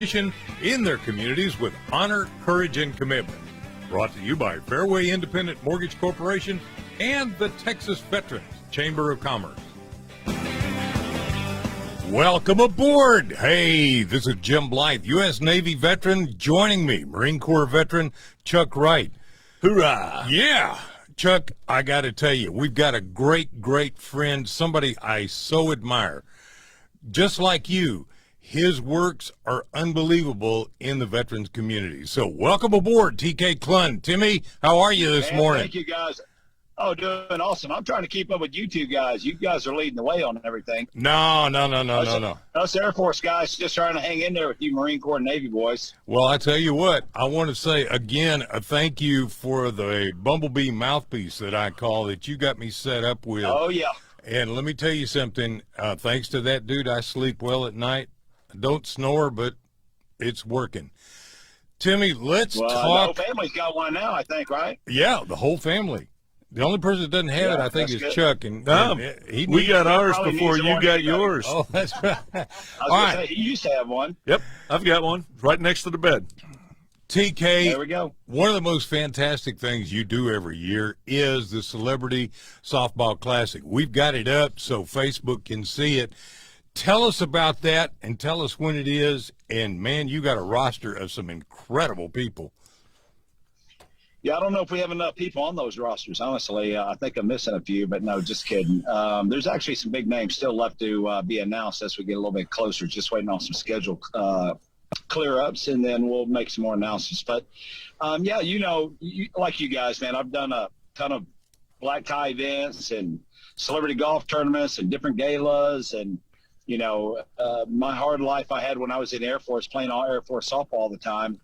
in their communities with honor, courage, and commitment. Brought to you by Fairway Independent Mortgage Corporation and the Texas Veterans Chamber of Commerce. Welcome aboard. Hey, this is Jim Blythe, U.S. Navy veteran. Joining me, Marine Corps veteran Chuck Wright. Hoorah! Yeah. Chuck, I got to tell you, we've got a great friend, somebody I so admire. Just like you, his works are unbelievable in the veterans community. So welcome aboard, TK Klund. Timmy, how are you this morning? Thank you, guys. Oh, doing awesome. I'm trying to keep up with you two guys. You guys are leading the way on everything. No. Us Air Force guys just trying to hang in there with you Marine Corps and Navy boys. Well, I tell you what, I want to say again a thank you for the Bumblebee mouthpiece that I call that you got me set up with. Oh, yeah. And let me tell you something. Thanks to that dude, I sleep well at night. I don't snore, but it's working. Timmy, let's talk. The whole family's got one now, I think, right? Yeah, the whole family. The only person that doesn't have it, I think, is good. Chuck. And we got ours before you got yours. Oh, that's right. I was going to say, he used to have one. Yep, I've got one right next to the bed. TK, there we go. One of the most fantastic things you do every year is the Celebrity Softball Classic. We've got it up so Facebook can see it. Tell us about that and tell us when it is. And, man, you got a roster of some incredible people. Yeah, I don't know if we have enough people on those rosters, honestly. I think I'm missing a few, but no, just kidding. There's actually some big names still left to be announced as we get a little bit closer, just waiting on some schedule clear-ups, and then we'll make some more announcements. But, yeah, like you guys, man, I've done a ton of black tie events and celebrity golf tournaments and different galas and, my hard life I had when I was in the Air Force, playing all Air Force softball all the time.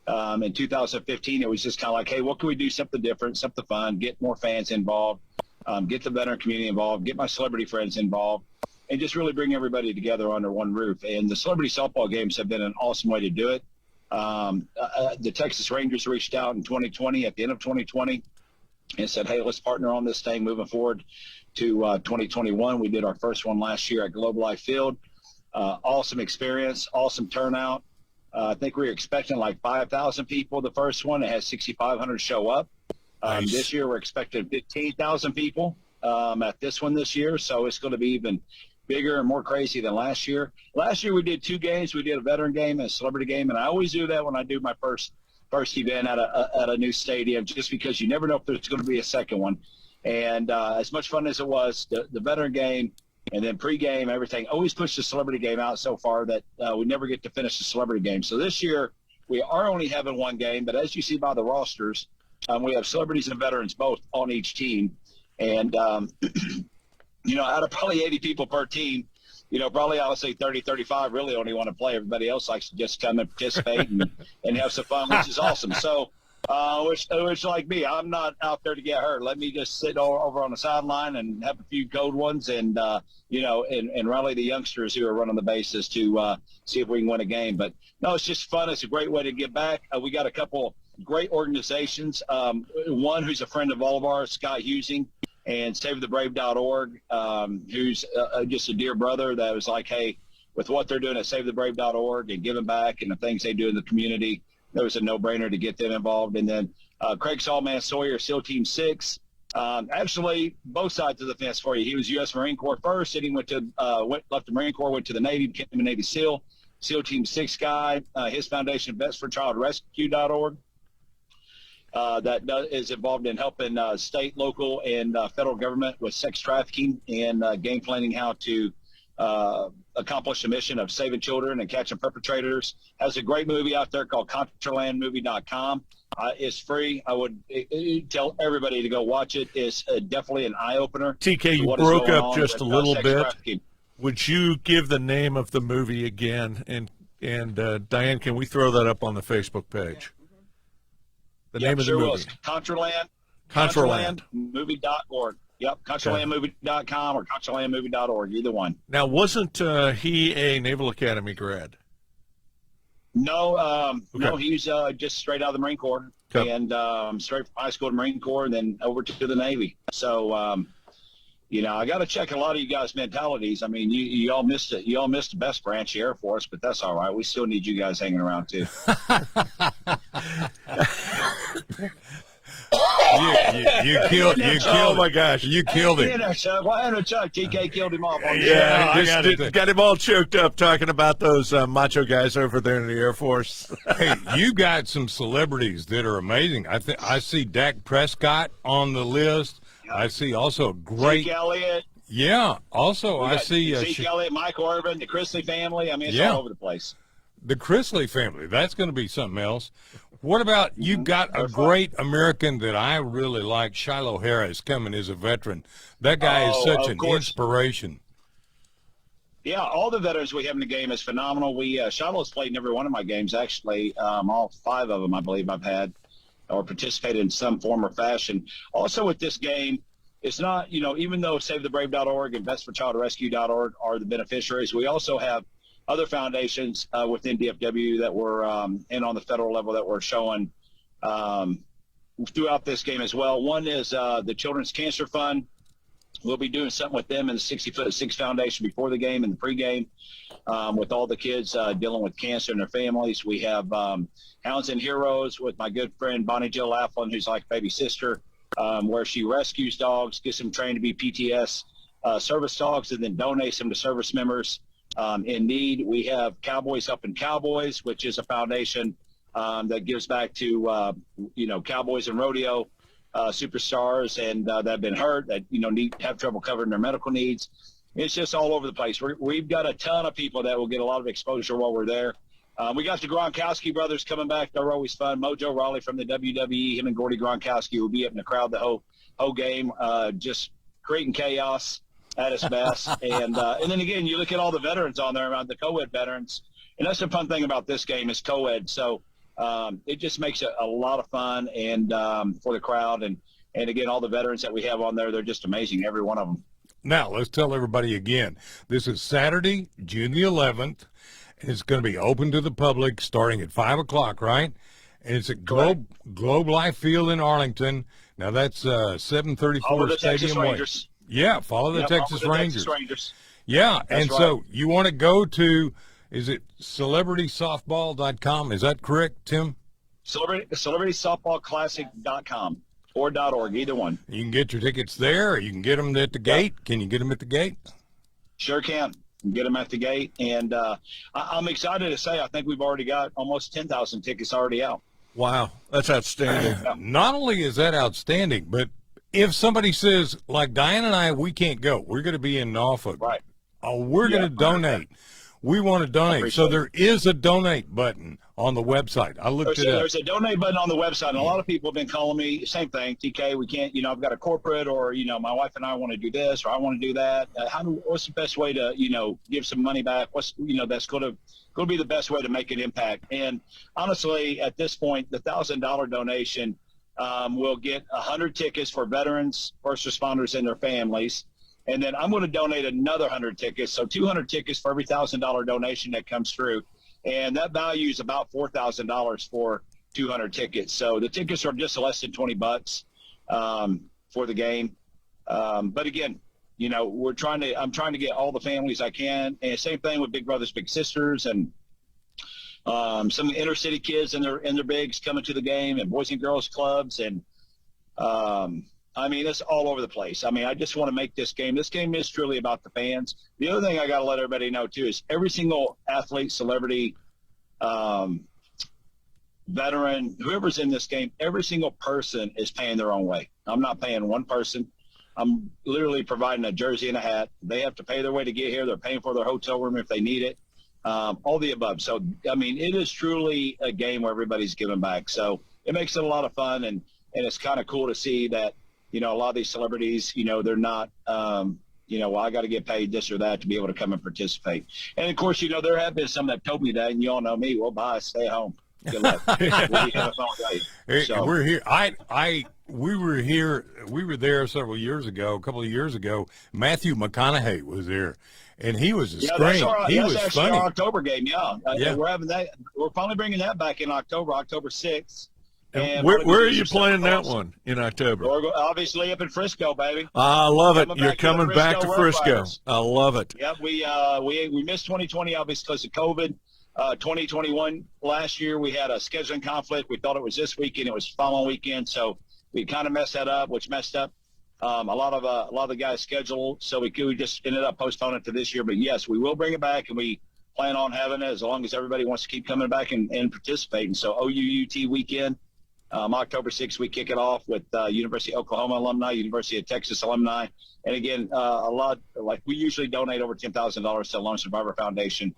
In 2015, it was just kind of like, hey, what can we do something different, something fun, get more fans involved, get the veteran community involved, get my celebrity friends involved, and just really bring everybody together under one roof. And the celebrity softball games have been an awesome way to do it. The Texas Rangers reached out in 2020, at the end of 2020, and said, hey, let's partner on this thing moving forward to 2021. We did our first one last year at Globe Life Field. Awesome experience, awesome turnout. I think we were expecting like 5,000 people the first one. It had 6,500 show up. Nice. This year we're expecting 15,000 people at this one this year. So it's going to be even bigger and more crazy than last year. Last year we did 2 games. We did a veteran game and a celebrity game. And I always do that when I do my first event at a new stadium, just because you never know if there's going to be a second one. And as much fun as it was, the veteran game, and then pregame, everything, always push the celebrity game out so far that we never get to finish the celebrity game. So this year, we are only having one game, but as you see by the rosters, we have celebrities and veterans both on each team. And, out of probably 80 people per team, probably I would say 30, 35 really only want to play. Everybody else likes to just come and participate and have some fun, which is awesome. So, which like me, I'm not out there to get hurt. Let me just sit over on the sideline and have a few cold ones and, and rally the youngsters who are running the bases to see if we can win a game. But, no, it's just fun. It's a great way to get back. We got a couple great organizations. One who's a friend of all of ours, Scott Husing, and SaveTheBrave.org, who's just a dear brother that was like, hey, with what they're doing at SaveTheBrave.org and giving back and the things they do in the community, it was a no-brainer to get them involved. And then Craig Sawman Sawyer, SEAL Team 6, actually both sides of the fence for you. He was U.S. Marine Corps first, and he left the Marine Corps, went to the Navy, became a Navy SEAL. SEAL Team 6 guy, his foundation, VetsForChildRescue.org, that is involved in helping state, local, and federal government with sex trafficking and game planning, how to accomplish the mission of saving children and catching perpetrators. Has a great movie out there called ContralandMovie.com. It's free. I would tell everybody to go watch it. It's definitely an eye-opener. TK, you broke up just a little bit. Trafficking. Would you give the name of the movie again? And Diane, can we throw that up on the Facebook page? The name of the movie. ContralandMovie.org. Yep, ContralandMovie.com or ContralandMovie.org, either one. Now, wasn't he a Naval Academy grad? No, no, he's just straight out of the Marine Corps, and straight from high school to Marine Corps, and then over to the Navy. So, I got to check a lot of you guys' mentalities. I mean, you all missed it. You all missed the best branch of Air Force, but that's all right. We still need you guys hanging around too. You killed. Oh my gosh, you killed him. Why haven't Chuck? TK killed him off on the just got him all choked up talking about those macho guys over there in the Air Force. Hey, you got some celebrities that are amazing. I see Dak Prescott on the list. I see also a great Zeke Elliott. Yeah. Also, I see Zeke Elliott, Michael Irvin, the Chrisley family. I mean, it's all over the place. The Chrisley family. That's going to be something else. What about you got a great American that I really like, Shiloh Harris, coming as a veteran. That guy is such an inspiration. Yeah, all the veterans we have in the game is phenomenal. Shiloh's played in every one of my games, actually. All 5 of them, I believe, I've had or participated in some form or fashion. Also with this game, it's not, even though SaveTheBrave.org and BestForChildRescue.org are the beneficiaries, we also have other foundations within DFW that were and on the federal level that we're showing throughout this game as well. One is the Children's Cancer Fund. We'll be doing something with them in the 60'6" Foundation before the game and the pregame with all the kids dealing with cancer and their families. We have Hounds and Heroes with my good friend Bonnie Jill Laughlin, who's like baby sister, where she rescues dogs, gets them trained to be PTS service dogs, and then donates them to service members in need. We have Cowboys Helping Cowboys, which is a foundation that gives back to, cowboys and rodeo superstars and that have been hurt, that, have trouble covering their medical needs. It's just all over the place. We've got a ton of people that will get a lot of exposure while we're there. We got the Gronkowski brothers coming back. They're always fun. Mojo Rawley from the WWE, him and Gordy Gronkowski will be up in the crowd the whole game, just creating chaos at its best. And then again, you look at all the veterans on there, around the co-ed veterans, and that's the fun thing about this game is co-ed. So it just makes it a lot of fun and for the crowd. And again, all the veterans that we have on there, they're just amazing, every one of them. Now, let's tell everybody again. This is Saturday, June the 11th. And it's going to be open to the public starting at 5 o'clock, right? And it's at Globe Life Field in Arlington. Now, that's 734 Stadium Way. Yeah, follow the Texas Rangers. Yeah, that's and right. So you want to go to, is it celebritysoftball.com? Is that correct, Tim? Celebritysoftballclassic.com or .org, either one. You can get your tickets there, or you can get them at the gate. Can you get them at the gate? Sure can. Get them at the gate. And I'm excited to say I think we've already got almost 10,000 tickets already out. Wow, that's outstanding. Not only is that outstanding, but if somebody says, like Diane and I, we can't go, we're going to be in Norfolk. Right. We're going to donate. We want to donate. So there is a donate button on the website. I looked it up. There's a donate button on the website, and a lot of people have been calling me, same thing, TK, we can't, I've got a corporate, or, my wife and I want to do this, or I want to do that. What's the best way to, give some money back? What's, that's going to be the best way to make an impact? And honestly, at this point, the $1,000 donation will get 100 tickets for veterans, first responders, and their families. And then I'm going to donate another 100 tickets, so 200 tickets for every $1,000 donation that comes through. And that value is about $4,000 for 200 tickets. So the tickets are just less than $20 for the game. But again, I'm trying to get all the families I can. And same thing with Big Brothers Big Sisters, and some inner city kids and their bigs coming to the game, and Boys and Girls Clubs, and it's all over the place. I just want to make this game. This game is truly about the fans. The other thing I got to let everybody know, too, is every single athlete, celebrity, veteran, whoever's in this game, every single person is paying their own way. I'm not paying one person. I'm literally providing a jersey and a hat. They have to pay their way to get here. They're paying for their hotel room if they need it, all the above. So, it is truly a game where everybody's giving back. So it makes it a lot of fun, and it's kind of cool to see that, a lot of these celebrities, they're not, well, I got to get paid this or that to be able to come and participate. And, of course, there have been some that told me that, and you all know me. Well, bye, stay home. Good luck. So, we're here. We were there a couple of years ago. Matthew McConaughey was there, and he was a scream. He was actually funny. Our October game, yeah. We're having that. We're finally bringing that back in October 6th. And where are you playing that one in October? Obviously up in Frisco, baby. I love it. You're coming back to Frisco. Riders. I love it. Yep, we missed 2020 obviously because of COVID. 2021 last year we had a scheduling conflict. We thought it was this weekend. It was the following weekend, so we kind of messed that up, which messed up a lot of the guys' schedule. So we just ended up postponing it to this year. But yes, we will bring it back, and we plan on having it as long as everybody wants to keep coming back and participating. So OUUT weekend, October 6th, we kick it off with University of Oklahoma alumni, University of Texas alumni. And again, a lot, like we usually donate over $10,000 to Lone Survivor Foundation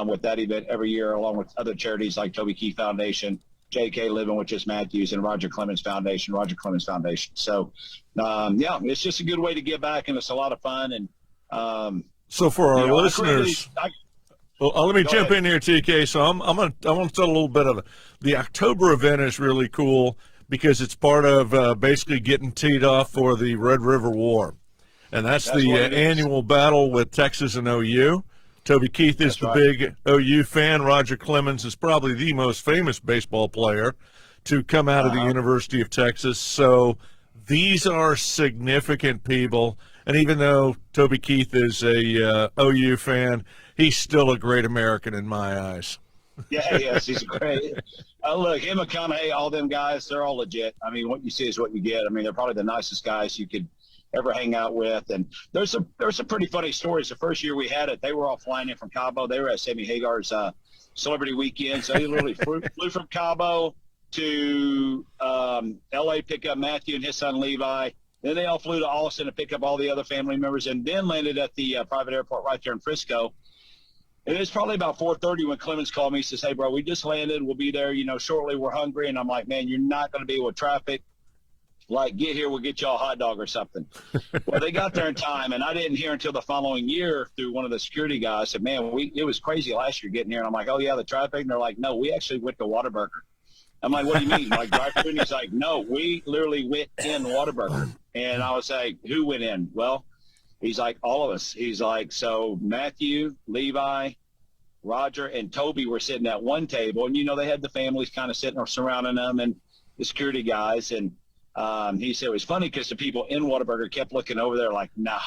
with that event every year, along with other charities like Toby Keith Foundation, J.K. Living, which is Matthews, and Roger Clemens Foundation. So, yeah, it's just a good way to give back, and it's a lot of fun. And so for our listeners, let me jump in here, TK. So I want to tell a little bit of it. The October event is really cool because it's part of basically getting teed off for the Red River War, and that's the annual battle with Texas and OU. Toby Keith is the big OU fan. Roger Clemens is probably the most famous baseball player to come out of the University of Texas. So these are significant people. And even though Toby Keith is a OU fan, he's still a great American in my eyes. Yeah, yes, he's great. Look, him, McConaughey, all them guys, they're all legit. I mean, what you see is what you get. I mean, they're probably the nicest guys you could ever hang out with. And there's some pretty funny stories. The first year we had it, they were all flying in from Cabo. They were at Sammy Hagar's celebrity weekend. So they literally flew from Cabo to L.A., pick up Matthew and his son Levi. Then they all flew to Austin to pick up all the other family members, and then landed at the private airport right there in Frisco. And it's probably about 4:30 when Clemens called me. He says, "Hey, bro, we just landed. We'll be there, shortly. We're hungry." And I'm like, "Man, you're not going to be with traffic. Like, get here, we'll get y'all a hot dog or something." Well, they got there in time, and I didn't hear until the following year through one of the security guys. Said, "Man, it was crazy last year getting here." And I'm like, "Oh, yeah, the traffic?" And they're like, "No, we actually went to Whataburger." I'm like, "What do you mean? Like drive-through?" And he's like, "No, we literally went in Whataburger." And I was like, "Who went in?" Well, he's like, "All of us." He's like, "So Matthew, Levi, Roger, and Toby were sitting at one table. And, they had the families kind of sitting or surrounding them and the security guys. And he said it was funny because the people in Whataburger kept looking over there like, no.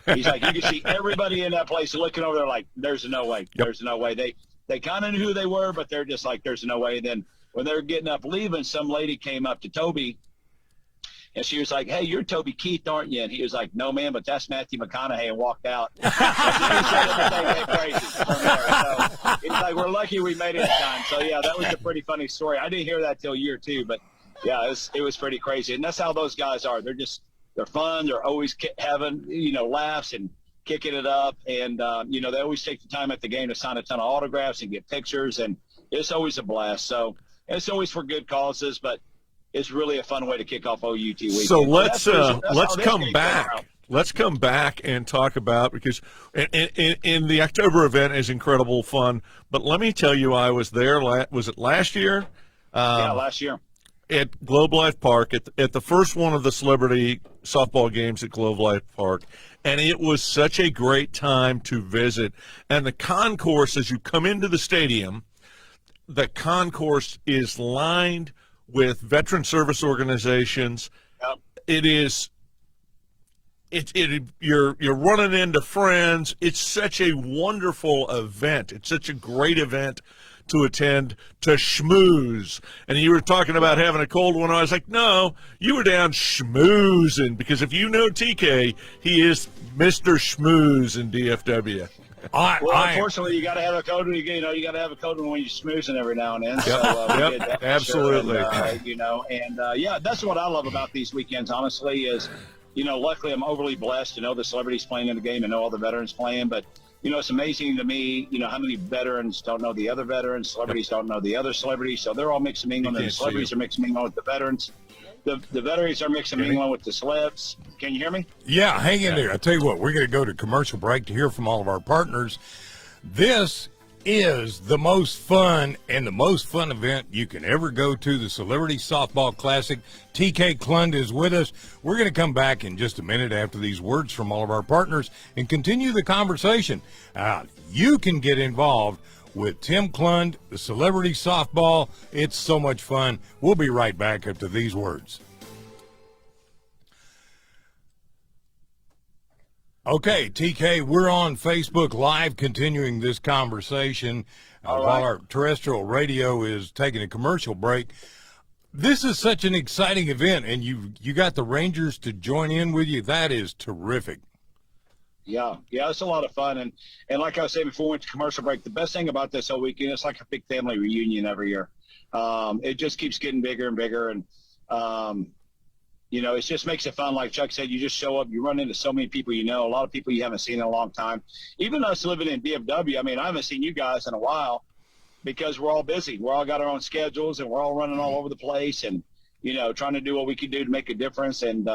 He's like, you can see everybody in that place looking over there like, there's no way. Yep. There's no way. They kind of knew who they were, but they're just like, there's no way. And then when they were getting up leaving, some lady came up to Toby, and she was like, "Hey, you're Toby Keith, aren't you?" And he was like, "No, man, but that's Matthew McConaughey," and walked out. And then he said everything went crazy from there. So he's like, "We're lucky we made it in time." So, yeah, that was a pretty funny story. I didn't hear that till year two, but, yeah, it was pretty crazy. And that's how those guys are. They're fun. They're always having, laughs and kicking it up. And, they always take the time at the game to sign a ton of autographs and get pictures. And it's always a blast. So it's always for good causes, but it's really a fun way to kick off OUT weekend. So let's come back. Let's come back and talk about, because in the October event is incredible fun. But let me tell you, I was there. Was it last year? Yeah, last year. At Globe Life Park, at the first one of the celebrity softball games at Globe Life Park. And it was such a great time to visit. And the concourse, as you come into the stadium, the concourse is lined with veteran service organizations. Yep. You're running into friends. It's such a wonderful event. It's such a great event to attend, to schmooze. And you were talking about having a cold one. I was like, no, you were down schmoozing, because if you know TK, he is Mr. Schmooze in DFW. Unfortunately, you got to have a code. You got to have a code when you're smoozing every now and then. Yep. So, yep. Absolutely. Sure. Yeah, that's what I love about these weekends. Honestly, is luckily I'm overly blessed to know the celebrities playing in the game and know all the veterans playing. But it's amazing to me, how many veterans don't know the other veterans. Celebrities don't know the other celebrities, so they're all mixing mingling, and the celebrities are mixing mingling with the veterans. The veterans are mixing mingling with the celebs. Can you hear me? Yeah, hang in there. I tell you what, we're going to go to commercial break to hear from all of our partners. This is the most fun event you can ever go to, the Celebrity Softball Classic. TK Klund is with us. We're going to come back in just a minute after these words from all of our partners and continue the conversation. You can get involved with Tim Klund, the celebrity softball. It's so much fun. We'll be right back after these words. Okay, TK, we're on Facebook Live continuing this conversation while our terrestrial radio is taking a commercial break. This is such an exciting event, and you got the Rangers to join in with you. That is terrific. Yeah, it's a lot of fun. And like I was saying before we went to commercial break, the best thing about this whole weekend, it's like a big family reunion every year. It just keeps getting bigger and bigger. And, it just makes it fun. Like Chuck said, you just show up, you run into so many people a lot of people you haven't seen in a long time. Even us living in DFW, I haven't seen you guys in a while because we're all busy. We're all got our own schedules, and we're all running all over the place and, trying to do what we can do to make a difference. And,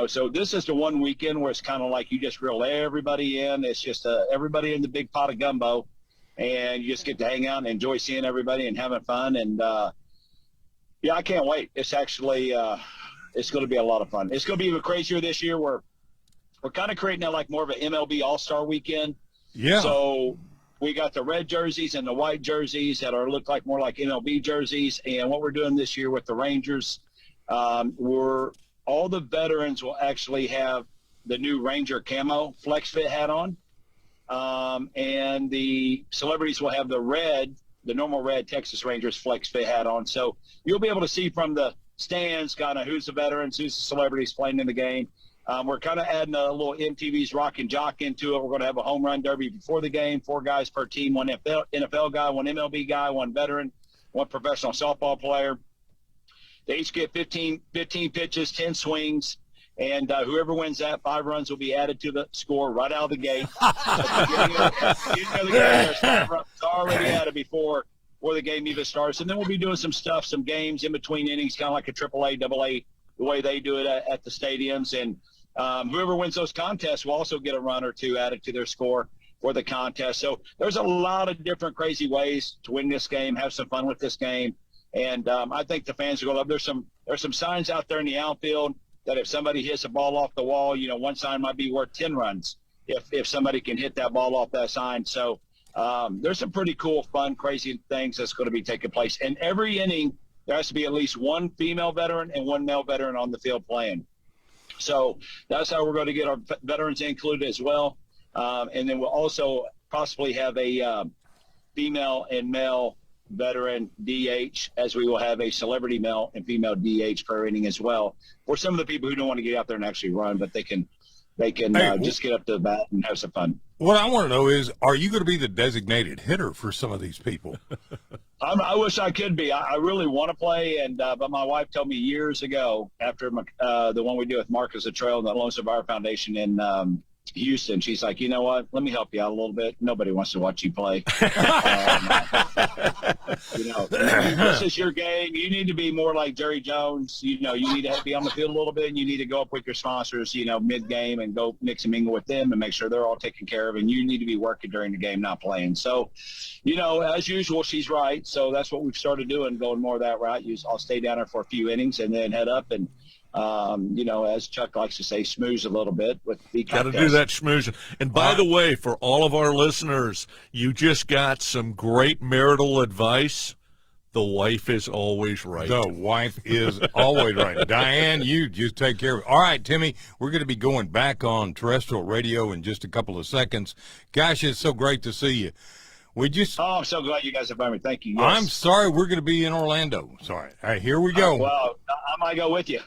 so this is the one weekend where it's kind of like you just reel everybody in. It's just everybody in the big pot of gumbo, and you just get to hang out and enjoy seeing everybody and having fun. And, I can't wait. It's actually it's going to be a lot of fun. It's going to be even crazier this year. We're kind of creating it like more of an MLB All-Star weekend. Yeah. So we got the red jerseys and the white jerseys that look like more like MLB jerseys. And what we're doing this year with the Rangers, all the veterans will actually have the new Ranger camo flex fit hat on. And the celebrities will have the normal red Texas Rangers flex fit hat on. So you'll be able to see from the stands kind of who's the veterans, who's the celebrities playing in the game. We're kind of adding a little MTV's Rock and Jock into it. We're going to have a home run derby before the game, 4 guys per team, 1 NFL guy, 1 MLB guy, 1 veteran, 1 professional softball player. They each get 15 pitches, 10 swings, and whoever wins that, 5 runs will be added to the score right out of the gate. At the beginning of the game, there's 5 runs already added before the game even starts. And then we'll be doing some games in between innings, kind of like a AAA, AA, the way they do it at the stadiums. And whoever wins those contests will also get a run or 2 added to their score for the contest. So there's a lot of different crazy ways to win this game, have some fun with this game. And I think the fans are going to love. There's some signs out there in the outfield that if somebody hits a ball off the wall, one sign might be worth 10 runs if somebody can hit that ball off that sign. So there's some pretty cool, fun, crazy things that's going to be taking place. And every inning, there has to be at least 1 female veteran and 1 male veteran on the field playing. So that's how we're going to get our veterans included as well. And then we'll also possibly have a female and male veteran DH, as we will have a celebrity male and female DH per inning as well, for some of the people who don't want to get out there and actually run, but they can just get up to the bat and have some fun. What I want to know is, are you going to be the designated hitter for some of these people? I wish I could be. I really want to play, but my wife told me years ago, after the one we did with Marcus Trail and the Lone Survivor Foundation in Houston, she's like, you know what? Let me help you out a little bit. Nobody wants to watch you play. This is your game. You need to be more like Jerry Jones. You need to be on the field a little bit, and you need to go up with your sponsors, mid-game and go mix and mingle with them and make sure they're all taken care of. And you need to be working during the game, not playing. So, as usual, she's right. So that's what we've started doing, going more of that route. I'll stay down there for a few innings and then head up and as Chuck likes to say, schmooze a little bit with the got to do that schmoozing. And by the way, for all of our listeners, you just got some great marital advice. The wife is always right. The wife is always right. Diane, you just take care of it. All right, Timmy, we're going to be going back on terrestrial radio in just a couple of seconds. Gosh, it's so great to see you. I'm so glad you guys have invited me. Thank you. Yes. I'm sorry, we're going to be in Orlando. Sorry. All right, here we go. Well, I might go with you.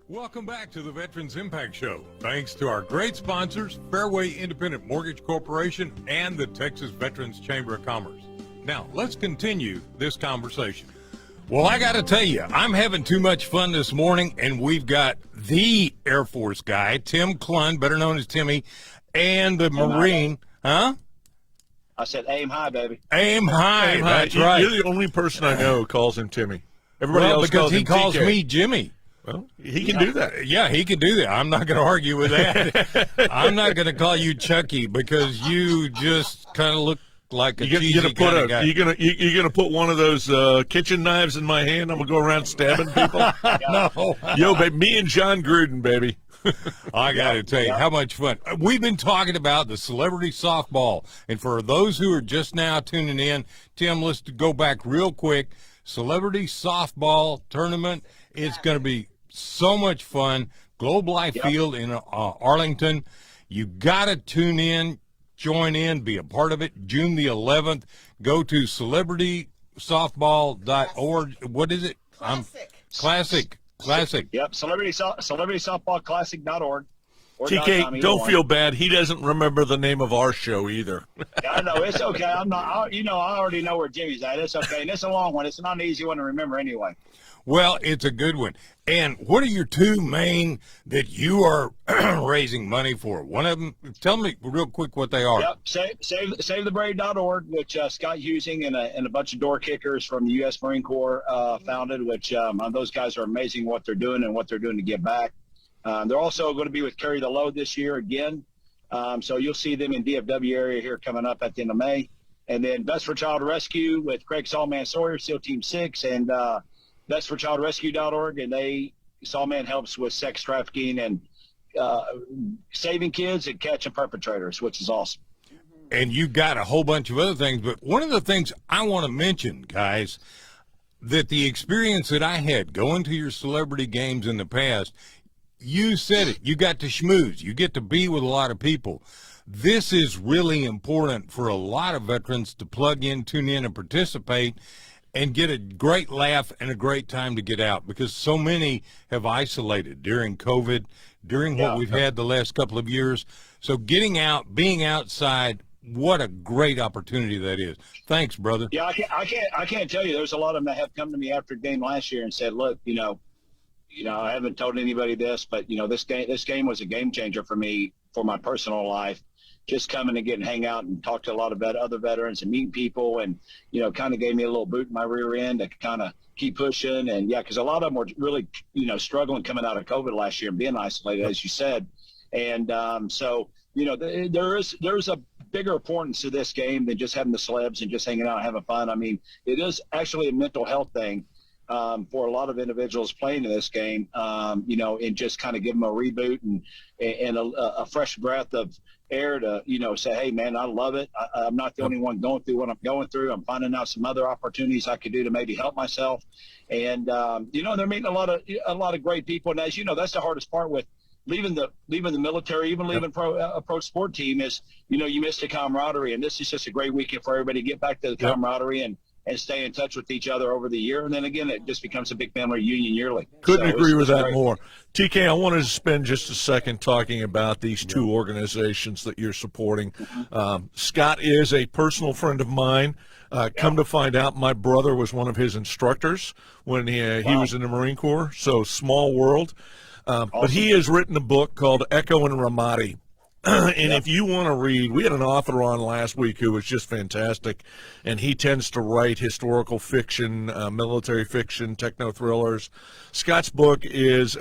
Welcome back to the Veterans Impact Show. Thanks to our great sponsors, Fairway Independent Mortgage Corporation and the Texas Veterans Chamber of Commerce. Now, let's continue this conversation. Well, I got to tell you, I'm having too much fun this morning, and we've got the Air Force guy, Tim Klund, better known as Timmy, and the Marine. Huh? I said aim high, baby. Aim high. That's right. You're the only person I know who calls him Timmy. Everybody else because calls him he calls TK. me Jimmy. Well, he can do that. Yeah, he can do that. I'm not going to argue with that. I'm not going to call you Chucky because you just kind of look like a cheesy kind of guy. You're gonna put one of those kitchen knives in my hand. I'm gonna go around stabbing people. No. Yo, baby, me and John Gruden, baby. I got to tell you, how much fun. We've been talking about the celebrity softball. And for those who are just now tuning in, Tim, let's go back real quick. Celebrity softball tournament. It's going to be so much fun. Globe Life Field in Arlington. You got to tune in, join in, be a part of it. June the 11th. Go to celebritysoftball.org. What is it? Classic. Yep, celebritysoftballclassic.org. TK, don't feel bad. He doesn't remember the name of our show either. Yeah, I know. It's okay. I'm not. I already know where Jimmy's at. It's okay. And it's a long one. It's not an easy one to remember anyway. Well, it's a good one. And what are your two main that you are raising money for? One of them, tell me real quick what they are. Yep, SaveTheBrave.org, which Scott Husing and a bunch of door kickers from the U.S. Marine Corps founded, which those guys are amazing what they're doing and what they're doing to give back. They're also going to be with Carry the Load this year again. So you'll see them in DFW area here coming up at the end of May. And then Best for Child Rescue with Craig Sawman Sawyer, SEAL Team 6, and bestforchildrescue.org, and Sawman helps with sex trafficking and saving kids and catching perpetrators, which is awesome. And you got a whole bunch of other things, but one of the things I want to mention, guys, that the experience that I had going to your celebrity games in the past, you said it, you got to schmooze, you get to be with a lot of people. This is really important for a lot of veterans to plug in, tune in, and participate, and get a great laugh and a great time to get out, because so many have isolated during COVID, during what we've had the last couple of years. So getting out, being outside, what a great opportunity that is. Thanks, brother. Yeah, I can't tell you. There's a lot of them that have come to me after the game last year and said, look, I haven't told anybody this, but this game was a game changer for me, for my personal life. Just coming and getting hang out and talk to a lot of other veterans and meet people, and kind of gave me a little boot in my rear end to kind of keep pushing. And because a lot of them were really struggling coming out of COVID last year and being isolated, as you said. And so there's a bigger importance to this game than just having the celebs and just hanging out and having fun. I mean, it is actually a mental health thing for a lot of individuals playing in this game, and just kind of give them a reboot and a fresh breath of air to, say, hey, man, I love it. I'm not the only one going through what I'm going through. I'm finding out some other opportunities I could do to maybe help myself. And, they're meeting a lot of great people. And as you know, that's the hardest part with leaving the military, even leaving a pro sport team is, you miss the camaraderie. And this is just a great weekend for everybody to get back to the camaraderie and stay in touch with each other over the year. And then again, it just becomes a big family reunion yearly. Couldn't agree with that more. TK, I wanted to spend just a second talking about these two organizations that you're supporting. Scott is a personal friend of mine. Come to find out, my brother was one of his instructors when he was in the Marine Corps, so small world. Awesome. But he has written a book called Echo and Ramadi. And if you want to read, we had an author on last week who was just fantastic, and he tends to write historical fiction, military fiction, techno thrillers. Scott's book is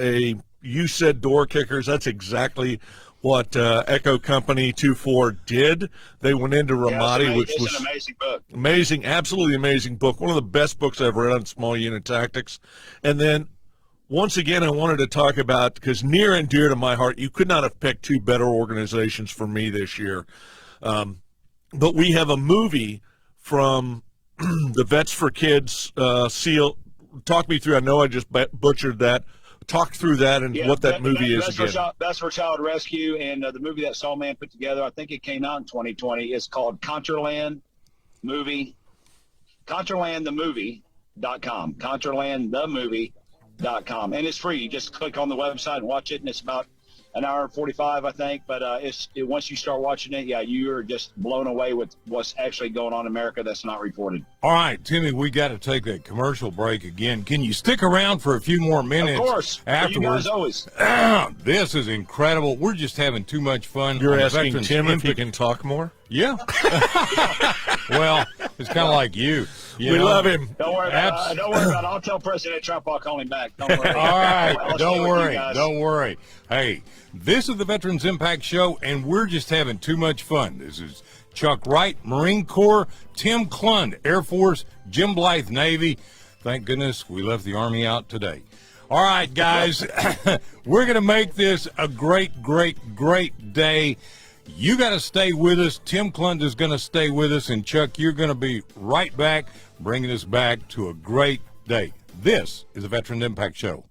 you said door kickers. That's exactly what Echo Company 24 did. They went into Ramadi, which was an amazing book. Amazing, absolutely amazing book. One of the best books I've read on small unit tactics. And then once again, I wanted to talk about, because near and dear to my heart, you could not have picked two better organizations for me this year. But we have a movie from the Vets for Kids, SEAL. Talk me through, I know I just butchered that. Talk through that and what that movie is again. Best for Child Rescue, and the movie that Sawman put together, I think it came out in 2020, is called ContralandTheMovie.com. ContralandTheMovie.com, and it's free. You just click on the website and watch it, and it's about an hour and 45, I think. But once you start watching it, you are just blown away with what's actually going on in America that's not reported. All right, Timmy, we got to take that commercial break again. Can you stick around for a few more minutes? Of course. Afterwards, you guys always. This is incredible. We're just having too much fun. You're asking Tim if he can talk more? Yeah. Well, it's kind of like you. We love him. Don't worry about it. I'll tell President Trump I'll call him back. Don't worry. All right. Don't worry. Hey, this is the Veterans Impact Show, and we're just having too much fun. This is Chuck Wright, Marine Corps, Tim Klund, Air Force, Jim Blythe, Navy. Thank goodness we left the Army out today. All right, guys, we're going to make this a great, great, great day. You got to stay with us. Tim Klund is going to stay with us, and Chuck, you're going to be right back, bringing us back to a great day. This is the Veteran Impact Show.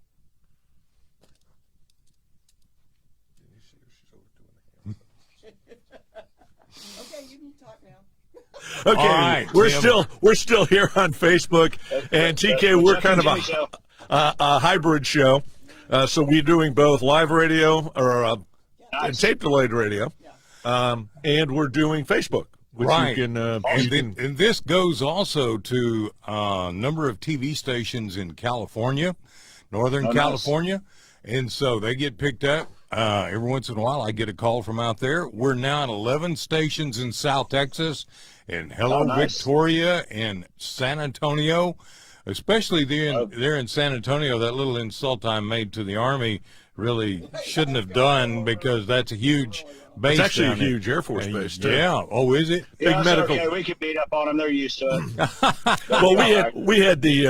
Okay, you can talk now. Okay, right, we're Tim. still here on Facebook, and TK, we're kind of a hybrid show. So we're doing both live radio or and tape delayed radio, and we're doing Facebook, which Right. you can. And this goes also to a number of TV stations in California, Northern California. And so they get picked up. Every once in a while, I get a call from out there. We're now at 11 stations in South Texas, and Victoria, and San Antonio, especially there in San Antonio. That little insult I made to the Army really shouldn't have done, because that's a huge base. It's actually a down there. huge Air Force base, too. Yeah. Oh, is it? Yeah, medical. okay. We can beat up on them. They're used to it. Well, we had the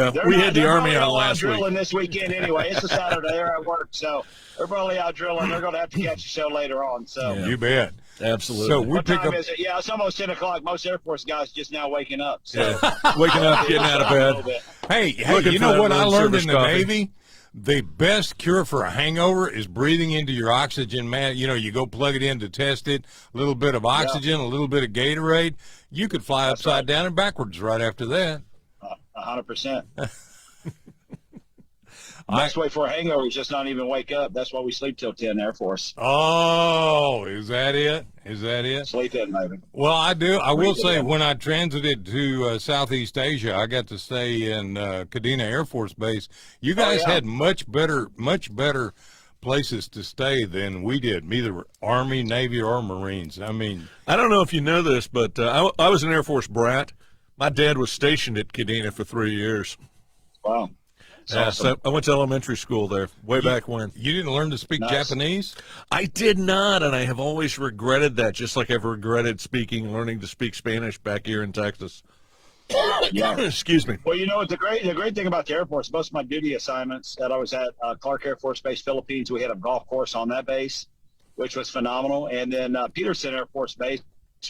Army on last week. Drilling this weekend anyway. It's a Saturday. They're at work, so they're probably out drilling. They're going to have to catch a show later on. So You bet. Absolutely. So we what pick time up. is it? Yeah, it's almost 10 o'clock. Most Air Force guys just now waking up. So Waking up, getting out of A little bed. bit. Hey, Looking you for know that what I room learned in service the coffee. Navy? The best cure for a hangover is breathing into your oxygen, man. You know, you go plug it in to test it, a little bit of oxygen, a little bit of Gatorade. You could fly upside down and backwards right after that. 100%. Best way for a hangover is just not even wake up. That's why we sleep till 10, Air Force. Oh, is that it? Is that it? Sleep in, maybe. Well, I do. I will say, Yeah. when I transited to Southeast Asia, I got to stay in Kadena Air Force Base. You guys yeah. had much better places to stay than we did, either Army, Navy, or Marines. I mean, I don't know if you know this, but I was an Air Force brat. My dad was stationed at Kadena for 3 years. Wow. That's awesome. So I went to elementary school there way back when. you didn't learn to speak Nice. Japanese? I did not, and I have always regretted that, just like I've regretted learning to speak Spanish back here in Texas. Yeah. Excuse me. Well, you know what, the great thing about the Air Force, most of my duty assignments that I was at Clark Air Force Base, Philippines, we had a golf course on that base, which was phenomenal. And then Peterson Air Force Base,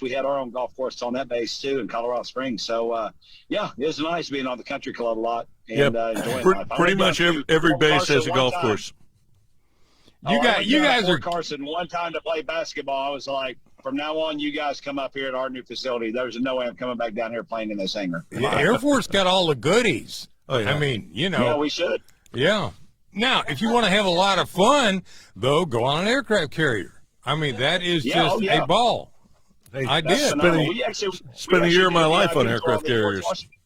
we had our own golf course on that base too in Colorado Springs. So yeah, it was nice being on the country club a lot and enjoying life. I Pretty went much down to every Fort base Carson has a one golf time. course. You guys Fort are Carson one time to play basketball. I was like, from now on, you guys come up here at our new facility. There's no way I'm coming back down here playing in this hangar. Air Force got all the goodies. Oh, yeah. I mean, you Yeah, know, we should. yeah. Now, if you want to have a lot of fun, though, go on an aircraft carrier. I mean, that is just a ball. Hey, I That's did. phenomenal. Spent a year of my life on VIP tour aircraft the George carriers. Washington.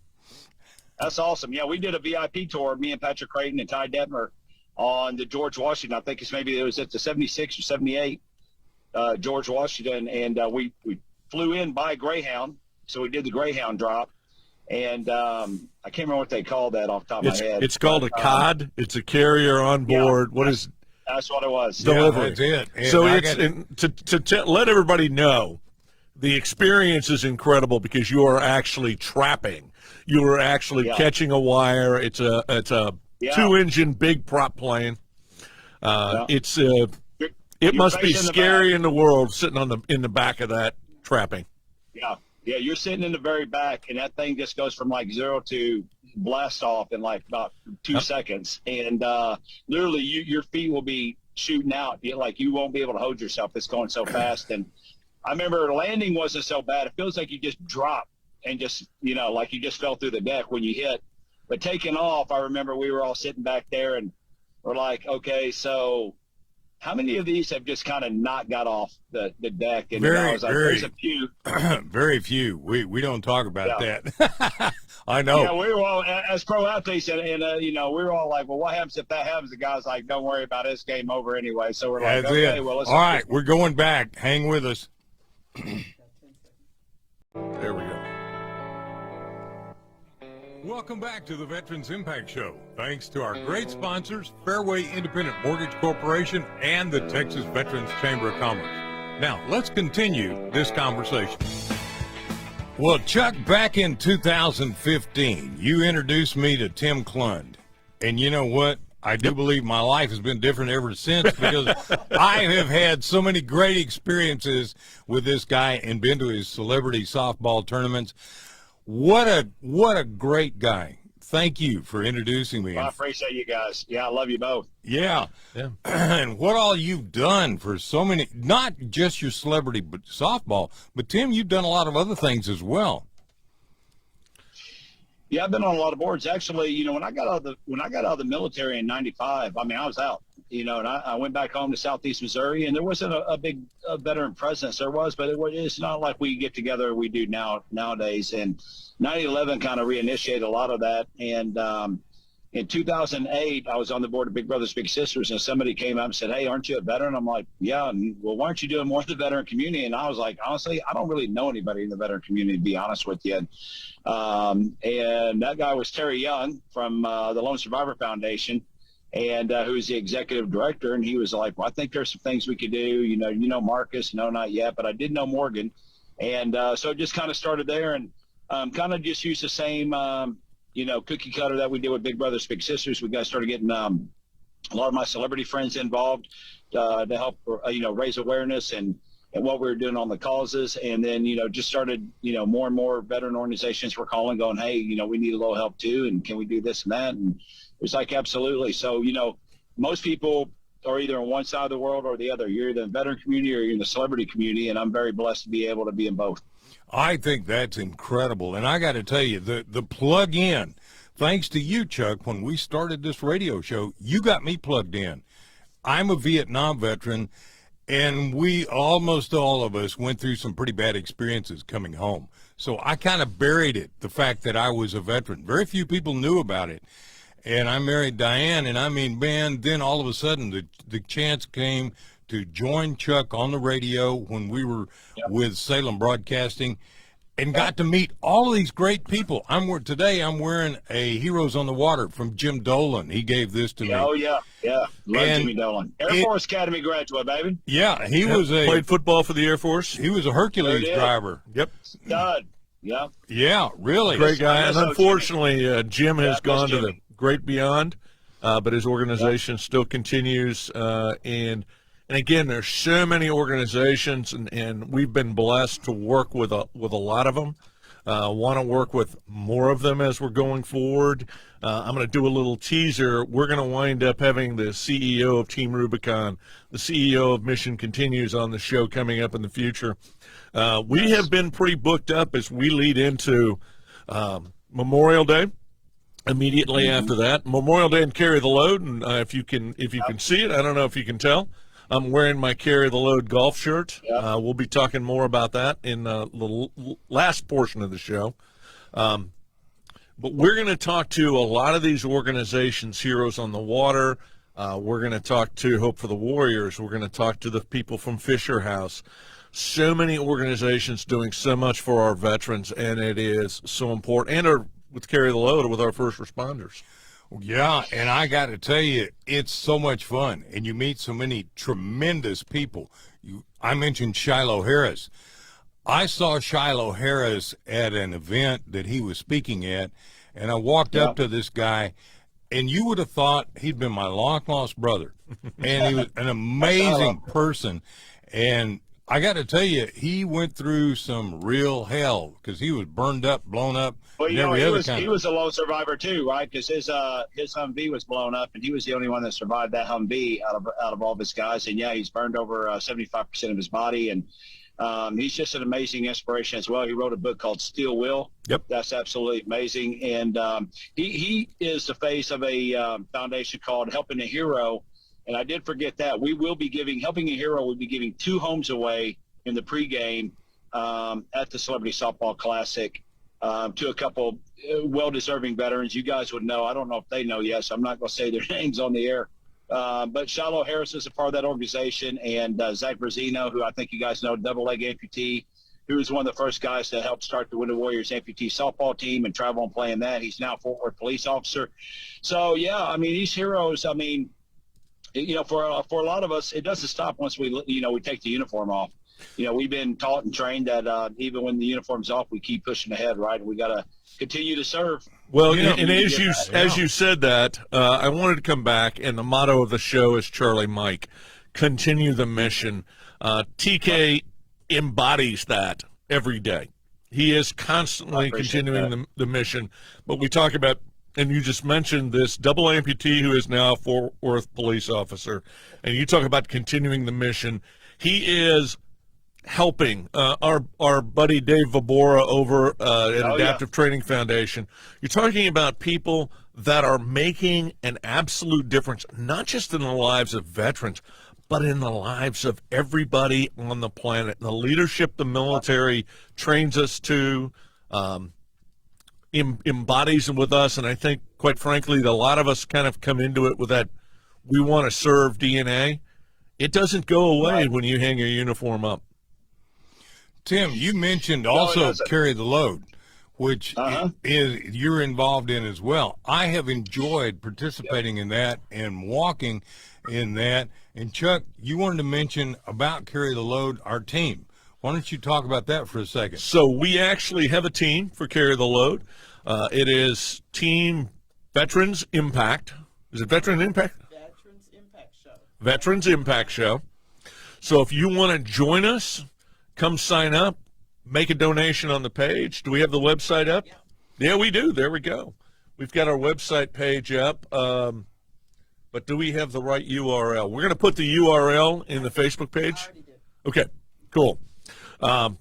That's awesome. Yeah, we did a VIP tour, me and Patrick Creighton and Ty Detmer, on the George Washington. I think it was at the 76 or 78 George Washington, and we flew in by Greyhound, so we did the Greyhound drop. And I can't remember what they called that off the top of my head. It's called a COD. It's a carrier on board. That's what it was. Delivery. That's it. And So I it's got- to let everybody know, the experience is incredible because you are actually trapping. You are actually catching a wire. It's a 2-engine big prop plane. It must be scary in the world sitting in the back of that trapping. Yeah, you're sitting in the very back, and that thing just goes from like 0 to blast off in like about 2 seconds, and literally your feet will be shooting out. You won't be able to hold yourself. It's going so fast. And I remember landing wasn't so bad. It feels like you just drop and just like you just fell through the deck when you hit. But taking off, I remember we were all sitting back there, and we're like, okay, so how many of these have just kind of not got off the deck? And I was like, there's a few. Very few. We don't talk about that. I know. Yeah, we were all, as pro athletes, and we were all like, well, what happens if that happens? The guy's like, don't worry about it. It's game over anyway. So we're like, That's okay, it. well, let's all right, we're going back. Hang with us. There we go. Welcome back to the Veterans Impact Show. Thanks to our great sponsors, Fairway Independent Mortgage Corporation and the Texas Veterans Chamber of Commerce. Now, let's continue this conversation. Well, Chuck, back in 2015, you introduced me to Tim Klund. And you know what? I do believe my life has been different ever since because I have had so many great experiences with this guy and been to his celebrity softball tournaments. What a great guy. Thank you for introducing me. Well, I appreciate you guys. Yeah, I love you both. Yeah. And what all you've done for so many, not just your celebrity but softball, but Tim, you've done a lot of other things as well. Yeah, I've been on a lot of boards. Actually, you know, when I got out of the military in '95, I mean, I was out, you know, and I went back home to Southeast Missouri, and there wasn't a big veteran presence. There was, but it's not like we get together we do nowadays. And 9/11 kind of reinitiated a lot of that. And in 2008, I was on the board of Big Brothers Big Sisters, and somebody came up and said, "Hey, aren't you a veteran?" I'm like, "Yeah." And, well, why aren't you doing more in the veteran community? And I was like, honestly, I don't really know anybody in the veteran community, to be honest with you. And that guy was Terry Young from the Lone Survivor Foundation, and who's the executive director. And he was like, "Well, I think there's some things we could do. You know Marcus? No, not yet, but I did know Morgan." And so it just kind of started there, and kind of just used the same cookie cutter that we did with Big Brothers Big Sisters. We guys started getting a lot of my celebrity friends involved to help raise awareness and what we were doing on the causes. And then just started more and more veteran organizations were calling, going, "Hey, we need a little help too, and can we do this and that?" And it was like, absolutely. So most people are either on one side of the world or the other. You're either in the veteran community or you're in the celebrity community, and I'm very blessed to be able to be in both. I think that's incredible. And I got to tell you, the plug in, thanks to you, Chuck, when we started this radio show, you got me plugged in. I'm a Vietnam veteran, and almost all of us went through some pretty bad experiences coming home. So I kind of buried it, the fact that I was a veteran. Very few people knew about it. And I married Diane, and I mean, man, then all of a sudden the chance came to join Chuck on the radio when we were with Salem Broadcasting, and got to meet all of these great people. Today I'm wearing a Heroes on the Water from Jim Dolan. He gave this to me. Oh, yeah. Love Jimmy Dolan. Air Force Academy graduate, baby. Yeah, he played football for the Air Force. He was a Hercules driver. Yep. Stud. Yep. Yeah, really. Great guy. And unfortunately, Jim has gone to the great beyond, but his organization still continues. And again, there's so many organizations, and we've been blessed to work with a lot of them. Want to work with more of them as we're going forward. I'm going to do a little teaser. We're going to wind up having the CEO of Team Rubicon, the CEO of Mission Continues on the show coming up in the future. We have been pretty booked up as we lead into Memorial Day. Immediately after that, Memorial Day and Carry the Load. And if you can see it, I don't know if you can tell. I'm wearing my Carry the Load golf shirt. Yep. We'll be talking more about that in the last portion of the show. But we're going to talk to a lot of these organizations, Heroes on the Water. We're going to talk to Hope for the Warriors. We're going to talk to the people from Fisher House. So many organizations doing so much for our veterans, and it is so important. And with Carry the Load with our first responders. Yeah, and I got to tell you, it's so much fun, and you meet so many tremendous people. I mentioned Shiloh Harris. I saw Shiloh Harris at an event that he was speaking at, and I walked up to this guy, and you would have thought he'd been my long-lost brother. And he was an amazing person, and I got to tell you, he went through some real hell because he was burned up, blown up. Well, he was a lone survivor too, right? Because his Humvee was blown up, and he was the only one that survived that Humvee out of all of his guys. And yeah, he's burned over 75% of his body, and he's just an amazing inspiration as well. He wrote a book called Steel Will. Yep, that's absolutely amazing. And he is the face of a foundation called Helping a Hero. And I did forget that we will be Helping a Hero will be giving 2 homes away in the pregame at the Celebrity Softball Classic to a couple well-deserving veterans. You guys would know. I don't know if they know yet, so I'm not going to say their names on the air. But Shiloh Harris is a part of that organization, and Zach Brazino, who I think you guys know, double-leg amputee, who was one of the first guys to help start the Winter Warriors amputee softball team and travel and play in that. He's now a Fort Worth police officer. So, yeah, I mean, these heroes, I mean, for a lot of us, it doesn't stop once we take the uniform off. we've been taught and trained that even when the uniform's off, we keep pushing ahead, right? We got to continue to serve. Well, and as you said that, I wanted to come back, and the motto of the show is Charlie Mike, continue the mission. TK embodies that every day. He is constantly continuing the mission. But we talk about, and you just mentioned this double amputee who is now a Fort Worth police officer, and you talk about continuing the mission. He is helping our buddy Dave Vabora over at Adaptive Training Foundation. You're talking about people that are making an absolute difference, not just in the lives of veterans, but in the lives of everybody on the planet. And the leadership the military trains us to embodies with us, and I think, quite frankly, a lot of us kind of come into it with that we want to serve DNA. It doesn't go away when you hang your uniform up. Tim, you mentioned also carry the load, which is you're involved in as well. I have enjoyed participating in that and walking in that. And Chuck, you wanted to mention about carry the load, our team. Why don't you talk about that for a second? So we actually have a team for Carry the Load. It is Team Veterans Impact. Is it Veteran Impact? Veterans Impact Show. Veterans Impact Show. So if you want to join us, come sign up, make a donation on the page. Do we have the website up? Yeah, we do. There we go. We've got our website page up. But do we have the right URL? We're going to put the URL in the Facebook page. I already did. Okay, cool.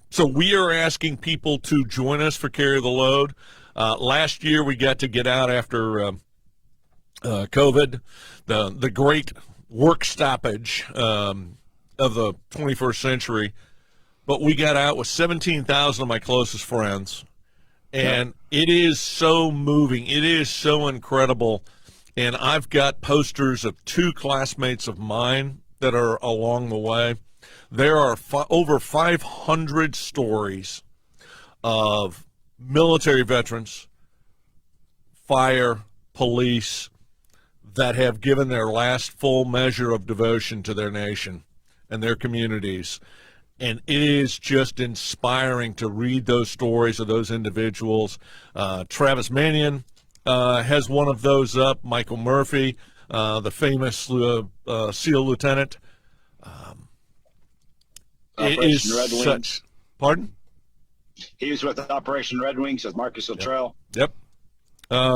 So we are asking people to join us for Carry the Load. Last year we got to get out after COVID, the great work stoppage of the 21st century. But we got out with 17,000 of my closest friends, and it is so moving. It is so incredible. And I've got posters of 2 classmates of mine that are along the way. There are over 500 stories of military veterans, fire, police, that have given their last full measure of devotion to their nation and their communities. And it is just inspiring to read those stories of those individuals. Travis Mannion has one of those up. Michael Murphy, the famous SEAL lieutenant. Operation Red Wings. Pardon? He was with Operation Red Wings with Marcus Luttrell. Yep.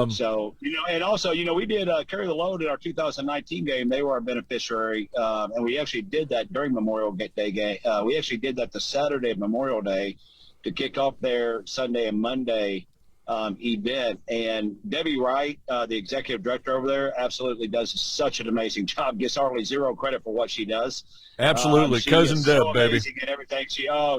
So, and also, we did Carry the Load in our 2019 game. They were our beneficiary, and we actually did that during Memorial Day game. We actually did that the Saturday of Memorial Day to kick off their Sunday and Monday event. And Debbie Wright, the executive director over there, absolutely does such an amazing job. Gets hardly zero credit for what she does. Absolutely. Cousin Deb, so baby. And everything.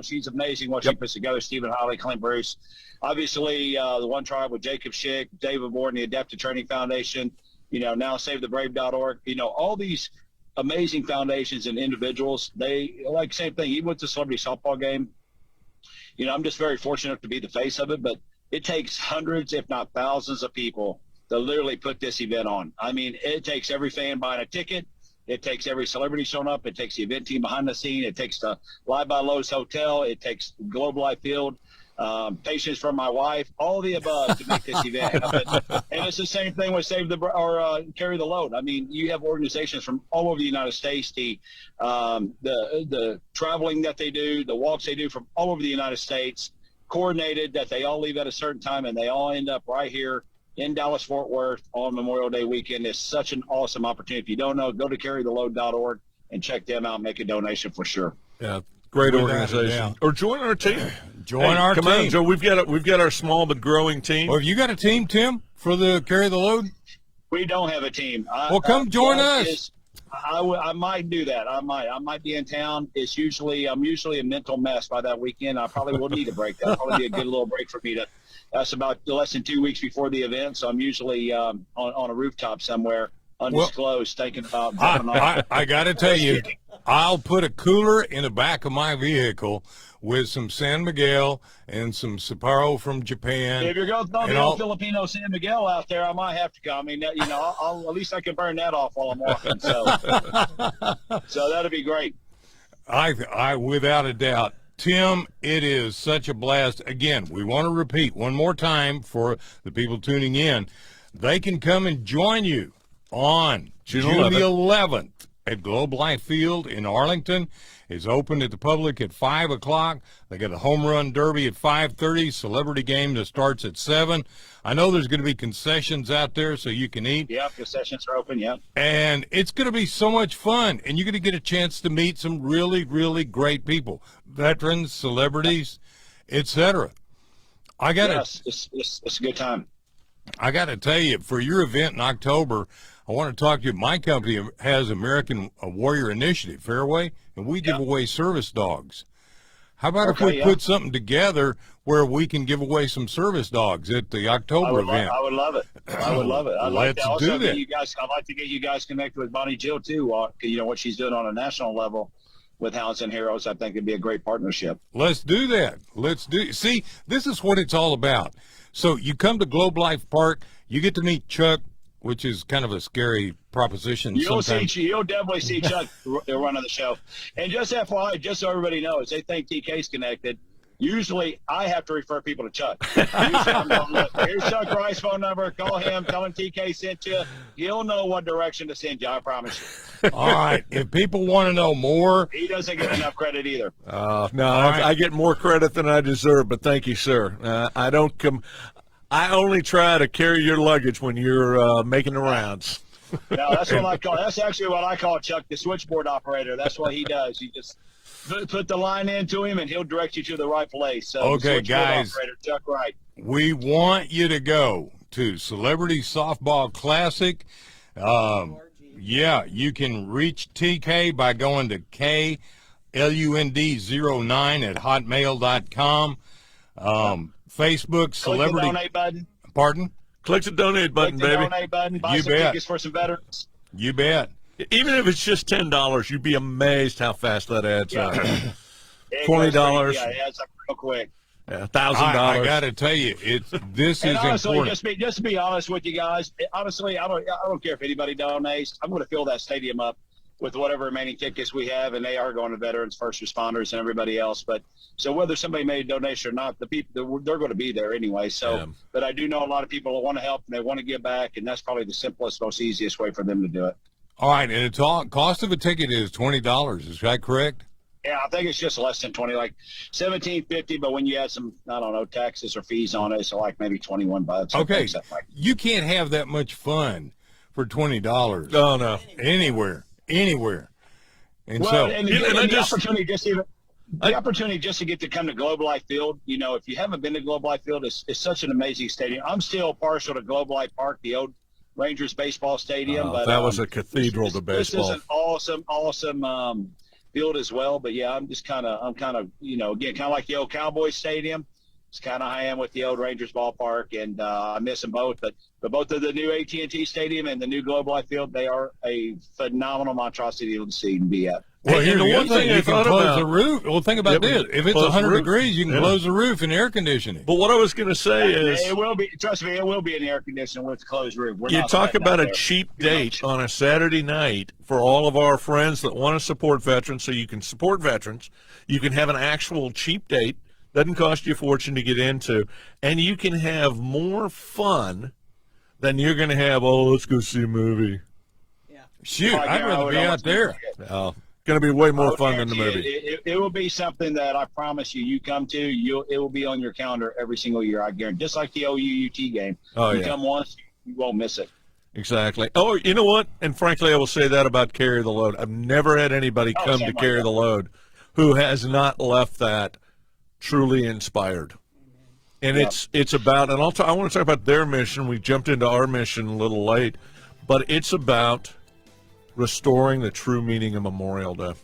She's amazing what she puts together. Stephen Holly, Clint Bruce. Obviously, the One Tribe with Jacob Schick, David Ward, and the Adaptive Training Foundation, now SaveTheBrave.org. All these amazing foundations and individuals, they like same thing. Even with the celebrity softball game, I'm just very fortunate to be the face of it, but it takes hundreds, if not thousands of people to literally put this event on. I mean, it takes every fan buying a ticket. It takes every celebrity showing up. It takes the event team behind the scene. It takes the Live by Lowe's Hotel. It takes Globe Life Field, patience from my wife, all the above to make this event happen. And it's the same thing with Carry the Load. I mean, you have organizations from all over the United States, the traveling that they do, the walks they do from all over the United States, coordinated, that they all leave at a certain time and they all end up right here in Dallas, Fort Worth on Memorial Day weekend. It's such an awesome opportunity. If you don't know, go to carrytheload.org and check them out. Make a donation for sure. Yeah, great organization. Or join our team. Join our team. Come on, Joe. We've got our small but growing team. Well, have you got a team, Tim, for the Carry the Load? We don't have a team. Well, come join us. I might do that. I might be in town. I'm usually a mental mess by that weekend. I probably will need a break. That'll probably be a good little break for me. That's about less than 2 weeks before the event, so I'm usually on a rooftop somewhere, undisclosed, thinking about jumping off. I got to tell you, I'll put a cooler in the back of my vehicle with some San Miguel and some Sapporo from Japan. If you're going to throw the old Filipino San Miguel out there, I might have to come. I mean, I'll at least I can burn that off while I'm walking. So that'll be great. I without a doubt. Tim, it is such a blast. Again, we want to repeat one more time for the people tuning in. They can come and join you on June the 11th at Globe Life Field in Arlington. It's open to the public at 5 o'clock. They got a home run derby at 5:30, celebrity game that starts at 7. I know there's going to be concessions out there so you can eat. Yeah, concessions are open, yeah. And it's going to be so much fun, and you're going to get a chance to meet some really, really great people, veterans, celebrities, etc. Yes, it's a good time. I got to tell you, for your event in October, I want to talk to you. My company has American Warrior Initiative, Fairway, and we give away service dogs. How about if we put something together where we can give away some service dogs at the October event? I would love it. I would love it. I'd like to also do that. I'd like to get you guys connected with Bonnie Jill too. You know what she's doing on a national level with Hounds and Heroes. I think it'd be a great partnership. Let's do that. See, this is what it's all about. So you come to Globe Life Park, you get to meet Chuck, which is kind of a scary proposition. You'll definitely see Chuck running the show. And just FYI, just so everybody knows, they think TK's connected. Usually, I have to refer people to Chuck. Usually, I'm going, look, here's Chuck Rice's phone number. Call him. Tell him TK sent you. He'll know what direction to send you. I promise you. All right. If people want to know more, he doesn't get enough credit either. No, I get more credit than I deserve, but thank you, sir. I don't come. I only try to carry your luggage when you're making the rounds. No, that's what I call. That's actually what I call Chuck, the switchboard operator. That's what he does. He just put the line into him, and he'll direct you to the right place. So, okay, guys, operator, Chuck Wright. We want you to go to Celebrity Softball Classic. Yeah, you can reach TK by going to KLUND09 at hotmail.com. Facebook, Celebrity. Click the donate button. Pardon? Click the donate button, baby. Donate button. Buy some tickets for some veterans. You bet. Even if it's just $10, you'd be amazed how fast that adds up. $20. Yeah, it adds up real quick. Yeah, $1,000. I got to tell you, this is honestly, important. just to be honest with you guys, honestly, I don't care if anybody donates. I'm going to fill that stadium up with whatever remaining tickets we have, and they are going to veterans, first responders, and everybody else. But so whether somebody made a donation or not, the people they're going to be there anyway. So, but I do know a lot of people want to help and they want to give back, and that's probably the simplest, most easiest way for them to do it. All right, and it's all cost of a ticket is $20. Is that correct? Yeah, I think it's just less than 20, like $17.50. But when you add some, I don't know, taxes or fees on it, so like maybe $21. Okay, you can't have that much fun for $20. Oh no, anywhere. And the opportunity just to get to come to Globe Life Field. You know, if you haven't been to Globe Life Field, it's such an amazing stadium. I'm still partial to Globe Life Park, the old Rangers baseball stadium. But that was a cathedral to baseball. This is an awesome field as well. But yeah, I'm kind of, you know, again, kind of like the old Cowboys Stadium. It's kind of how I am with the old Rangers ballpark, and I miss them both. But both of the new AT&T Stadium and the new Globe Life Field, they are a phenomenal monstrosity to see and be at. Well, here's the one thing, you can close the roof. Well, think about this. If it's 100 degrees, you can close the roof and air conditioning. But what I was going to say is... It will be, trust me, it will be an air conditioning with closed roof. You talk about a cheap date on a Saturday night for all of our friends that want to support veterans, so you can support veterans. You can have an actual cheap date. Doesn't cost you a fortune to get into. And you can have more fun than you're going to have, let's go see a movie. Yeah. Shoot, I'd rather be out there. Oh, going to be way more fun than the movie. It will be something that I promise you come to. It will be on your calendar every single year, I guarantee. Just like the OUUT game. You come once, you won't miss it. Exactly. Oh, you know what? And frankly, I will say that about Carry the Load. I've never had anybody come to Carry the Load who has not left that truly inspired. And it's about, and I want to talk about their mission. We jumped into our mission a little late, but it's about restoring the true meaning of Memorial Day.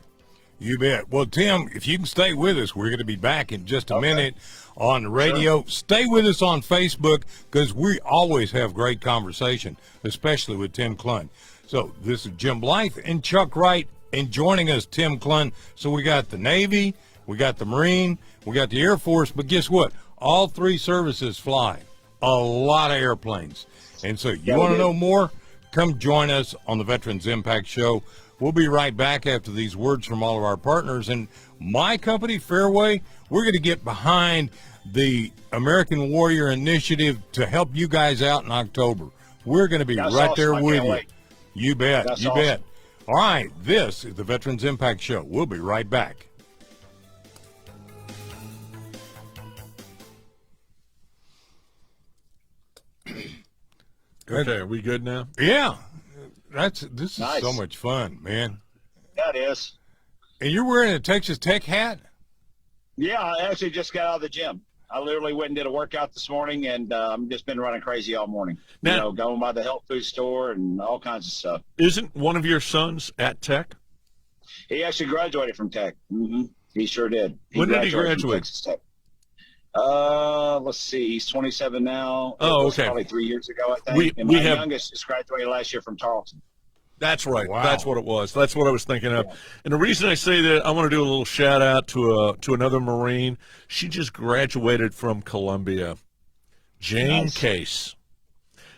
You bet. Well, Tim, if you can stay with us, we're going to be back in just a minute on the radio. Sure. Stay with us on Facebook, because we always have great conversation, especially with Tim Klund. So this is Jim Blythe and Chuck Wright, and joining us, Tim Klund. So we got the Navy, we got the Marine, we got the Air Force, but guess what? All three services fly a lot of airplanes. And so you want to know more? Come join us on the Veterans Impact Show. We'll be right back after these words from all of our partners. And my company, Fairway, we're going to get behind the American Warrior Initiative to help you guys out in October. We're going to be That's right awesome. there I with can't you. wait. You bet. That's you awesome. bet. All right. This is the Veterans Impact Show. We'll be right back. Okay, are we good now? Yeah. This is Nice. so much fun, man. That is. And you're wearing a Texas Tech hat? Yeah, I actually just got out of the gym. I literally went and did a workout this morning, and I've just been running crazy all morning. Now- Going by the health food store and all kinds of stuff. Isn't one of your sons at Tech? He actually graduated from Tech. He sure did. When did he graduated from graduate? Texas Tech. Let's see. He's 27 now. Oh, It was okay. Probably 3 years ago, I think. And we my have- youngest just graduated last year from Tarleton. That's right. Wow. That's what it was. That's what I was thinking of. And the reason I say that, I want to do a little shout out to another Marine. She just graduated from Columbia, Jane Nice. Case.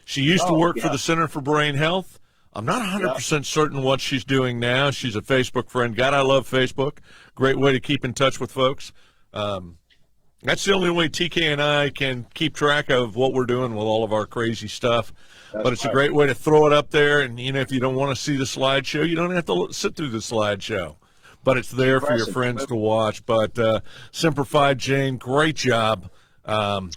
She used to Oh, work for yeah. the Center for Brain Health. I'm not 100% certain what she's doing now. She's a Facebook friend. God, I love Facebook. Great way to keep in touch with folks. That's the only way TK and I can keep track of what we're doing with all of our crazy stuff. But it's a right. great way to throw it up there. And, if you don't want to see the slideshow, you don't have to sit through the slideshow. But it's there for your Impressive. friends to watch. But Simplified Jane, great job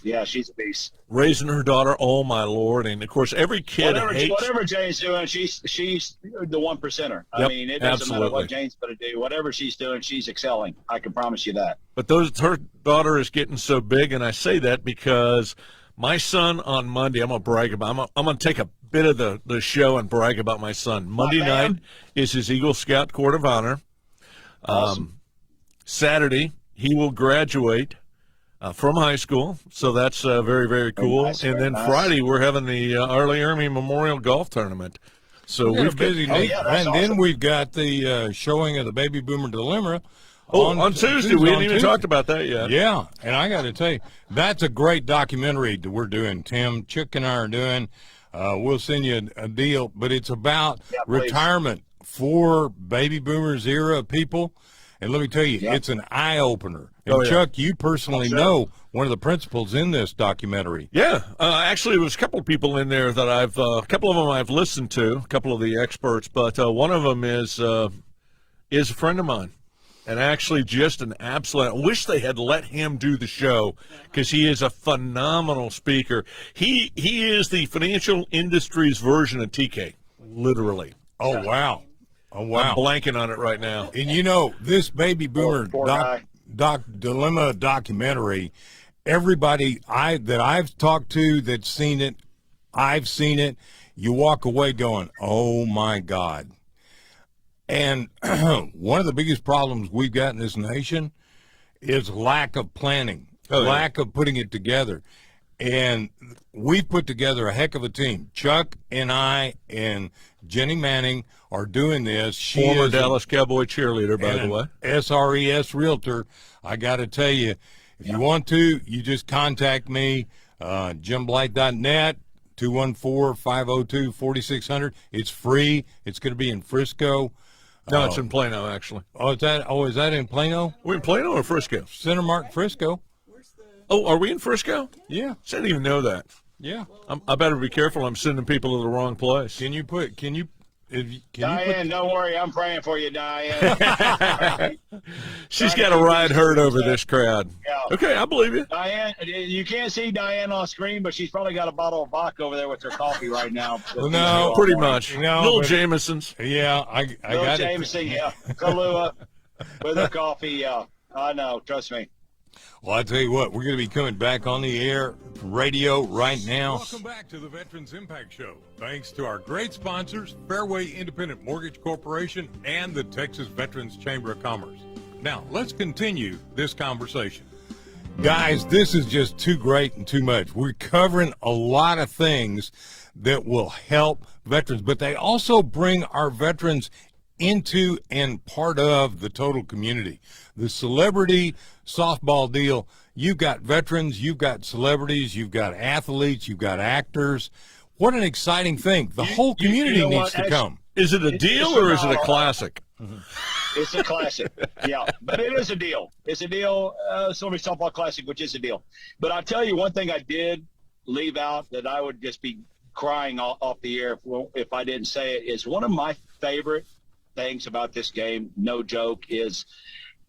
Yeah, she's a beast. raising her daughter. Oh, my Lord. And, of course, every kid hates. Whatever Jane's doing, she's the 1%er. I Yep, mean, it doesn't matter absolutely. what Jane's going to do. Whatever she's doing, she's excelling. I can promise you that. But her daughter is getting so big, and I say that because my son on Monday, I'm going to brag about. I'm going to take a bit of the show and brag about my son. Monday man. night is his Eagle Scout Court of Honor. Awesome. Saturday, he will graduate from high school, so that's very, very cool. nice, and very then nice. Friday, we're having the Arlie Ermy Memorial Golf Tournament. So We're we've busy, got, Nick. yeah, that's And then awesome. we've got the showing of the Baby Boomer Dilemma. on Tuesday. We on hadn't even Tuesday. talked about that yet. Yeah, and I got to tell you, that's a great documentary that we're doing, Tim. Chuck and I are doing. We'll send you a deal, but it's about Yeah, please. retirement for baby boomers era people. And let me tell you, Yeah. it's an eye-opener. And, Oh, yeah. Chuck, you personally Sure. know one of the principals in this documentary. Yeah, actually, there was a couple of people in there that a couple of them I've listened to, a couple of the experts, but one of them is a friend of mine, and actually just an absolute. I wish they had let him do the show because he is a phenomenal speaker. He is the financial industry's version of TK, literally. Oh, wow. Oh, I'm wow. blanking on it right now. And this baby boomer Poor guy. dilemma documentary, everybody that I've talked to that's seen it, I've seen it, you walk away going, oh my God. And one of the biggest problems we've got in this nation is lack of planning, Oh, yeah. lack of putting it together. And we've put together a heck of a team. Chuck and I and Jenny Manning are doing this. She Former is Dallas Cowboy cheerleader, by the and way. an SRES realtor. I got to tell you, if you want to, you just contact me, jimblight.net, 214-502-4600. It's free. It's going to be in Frisco. No, it's in Plano, actually. Is that in Plano? We're in Plano or Frisco? Center Mark, Frisco. Oh, are we in Frisco? Yeah, I didn't even know that. yeah. I better be careful. I'm sending people to the wrong place. Can you Diane, don't worry. I'm praying for you, Diane. She's got a ride herd over this crowd. Yeah. Okay, I believe you. Diane, you can't see Diane on screen, but she's probably got a bottle of vodka over there with her coffee right now. No, Pretty much. No, Little but- Jamesons. Yeah, I Bill got Jameson, yeah. Kahlua with her coffee, yeah. I know, trust me. Well, I tell you what, we're going to be coming back on the air radio right now. Welcome back to the Veterans Impact Show. Thanks to our great sponsors, Fairway Independent Mortgage Corporation and the Texas Veterans Chamber of Commerce. Now, let's continue this conversation. Guys, this is just too great and too much. We're covering a lot of things that will help veterans, but they also bring our veterans into and part of the total community. The celebrity softball deal, you've got veterans, you've got celebrities, you've got athletes, you've got actors. What an exciting thing. The whole community you know needs what? to Actually, come. Is it a deal or is it a classic? It's a classic, yeah. But it is a deal. It's a deal. Celebrity Softball Classic, which is a deal. But I'll tell you one thing I did leave out that I would just be crying off the air if I didn't say it, is one of my favorite things about this game, no joke, is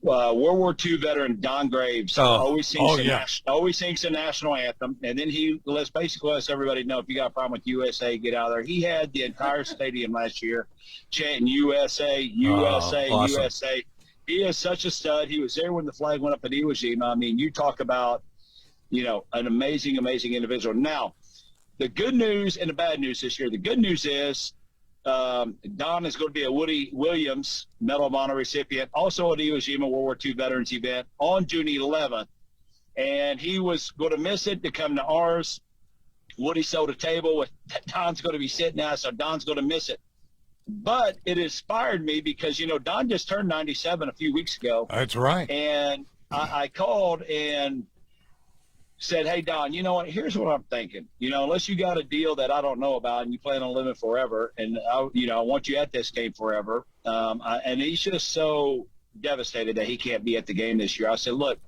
World War II veteran Don Graves always sings the national anthem, and then he basically lets everybody know, if you got a problem with USA, get out of there. He had the entire stadium last year chanting USA, USA, awesome. USA. He is such a stud. He was there when the flag went up at Iwo Jima. I mean, you talk about, an amazing, amazing individual. Now, the good news and the bad news this year. The good news is Don is going to be a Woody Williams Medal of Honor recipient, also at Iwo Jima World War II Veterans event on June 11th. And he was going to miss it to come to ours. Woody sold a table with Don's going to be sitting at, so Don's going to miss it. But it inspired me because, Don just turned 97 a few weeks ago. That's right. And I called and said, hey, Don, you know what? Here's what I'm thinking. Unless you got a deal that I don't know about and you plan on living forever, and I want you at this game forever. And he's just so devastated that he can't be at the game this year. I said, look,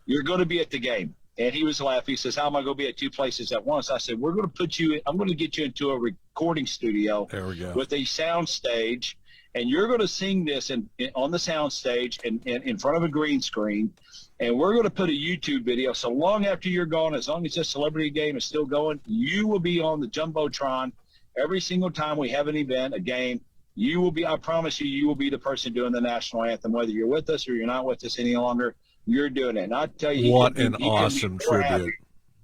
you're going to be at the game. And he was laughing. He says, how am I going to be at two places at once? I said, I'm going to get you into a recording studio with a sound stage, and you're going to sing this on the sound stage and in front of a green screen. And we're going to put a YouTube video. So long after you're gone, as long as this celebrity game is still going, you will be on the Jumbotron every single time we have an event, a game. You will be, I promise you will be the person doing the national anthem, whether you're with us or you're not with us any longer. You're doing it. And I tell you, what an awesome tribute.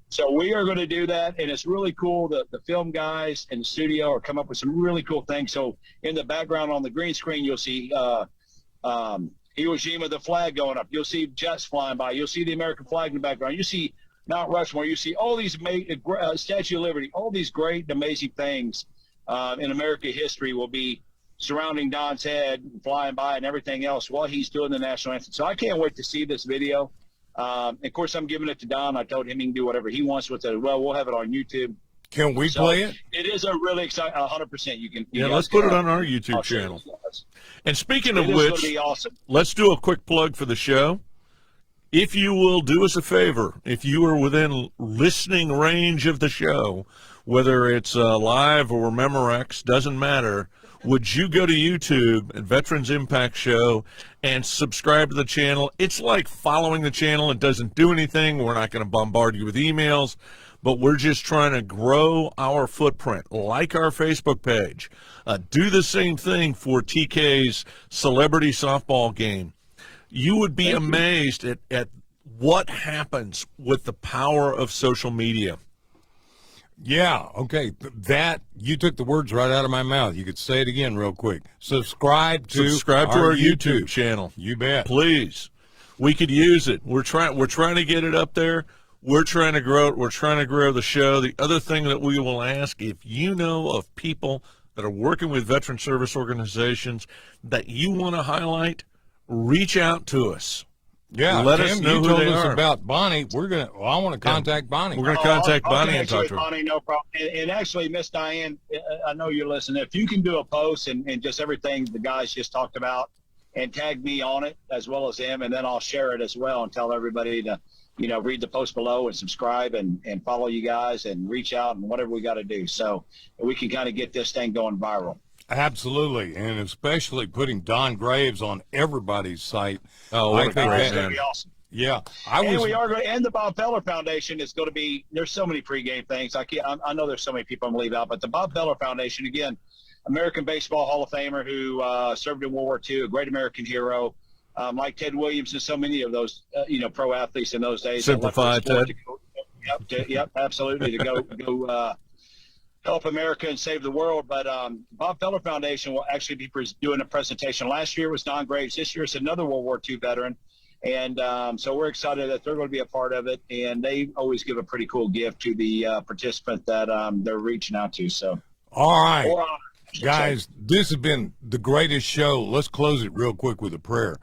So we are going to do that, and it's really cool. The film guys in the studio are coming up with some really cool things. So in the background on the green screen, you'll see Iwo Jima, the flag going up. You'll see jets flying by. You'll see the American flag in the background. You see Mount Rushmore. You see all these Statue of Liberty. All these great and amazing things in American history will be surrounding Don's head, flying by, and everything else while he's doing the national anthem. So I can't wait to see this video. Of course, I'm giving it to Don. I told him he can do whatever he wants with it. Well, we'll have it on YouTube. Can we play it? It is a really exciting, 100%. You can. Yeah, let's put it on our YouTube channel. And speaking of which, awesome. Let's do a quick plug for the show. If you will do us a favor, if you are within listening range of the show, whether it's live or Memorex, doesn't matter, would you go to YouTube at Veterans Impact Show and subscribe to the channel? It's like following the channel. It doesn't do anything. We're not going to bombard you with emails, but we're just trying to grow our footprint, like our Facebook page. Do the same thing for TK's celebrity softball game. You would be amazed at what happens with the power of social media. Yeah, okay. That, you took the words right out of my mouth. You could say it again real quick. Subscribe to our YouTube channel. You bet. Please. We could use it. We're trying to get it up there. We're trying to grow it. We're trying to grow the show. The other thing that we will ask, if you know of people that are working with veteran service organizations that you want to highlight, reach out to us. Yeah, let Tim, us know you who told they us are. About Bonnie. I want to contact Bonnie. We're going to contact I'll Bonnie and talk to her. Bonnie, no problem. And actually, Miss Diane, I know you're listening. If you can do a post and just everything the guys just talked about, and tag me on it as well as him, and then I'll share it as well and tell everybody to, read the post below and subscribe and follow you guys and reach out and whatever we got to do. So we can kind of get this thing going viral. Absolutely, and especially putting Don Graves on everybody's site. Oh, what a great That's man. going to be awesome. Yeah, and the Bob Feller Foundation is going to be. There's so many pregame things. I know there's so many people I'm gonna leave out, but the Bob Feller Foundation, again, American Baseball Hall of Famer who served in World War II, a great American hero, like Ted Williams and so many of those pro athletes in those days. Simplify, Ted. Yep, absolutely. To go help America and save the world. But Bob Feller Foundation will actually be doing a presentation. Last year was Don Graves. This year is another World War II veteran. And so we're excited that they're going to be a part of it. And they always give a pretty cool gift to the participant that they're reaching out to. So, all right, guys, this has been the greatest show. Let's close it real quick with a prayer.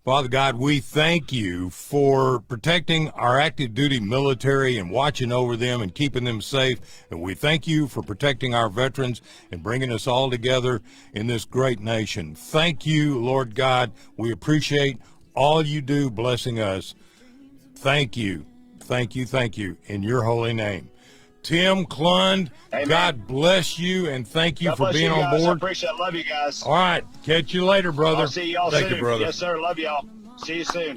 Father God, we thank you for protecting our active duty military and watching over them and keeping them safe. And we thank you for protecting our veterans and bringing us all together in this great nation. Thank you, Lord God. We appreciate all you do blessing us. Thank you. Thank you. Thank you. In your holy name. Tim Klund, Amen. God bless you, and thank you God for bless being you on guys. I board. appreciate it. Love you guys. All right. Catch you later, brother. I'll see y'all Thank soon. you, brother. Yes, sir. Love y'all. See you soon.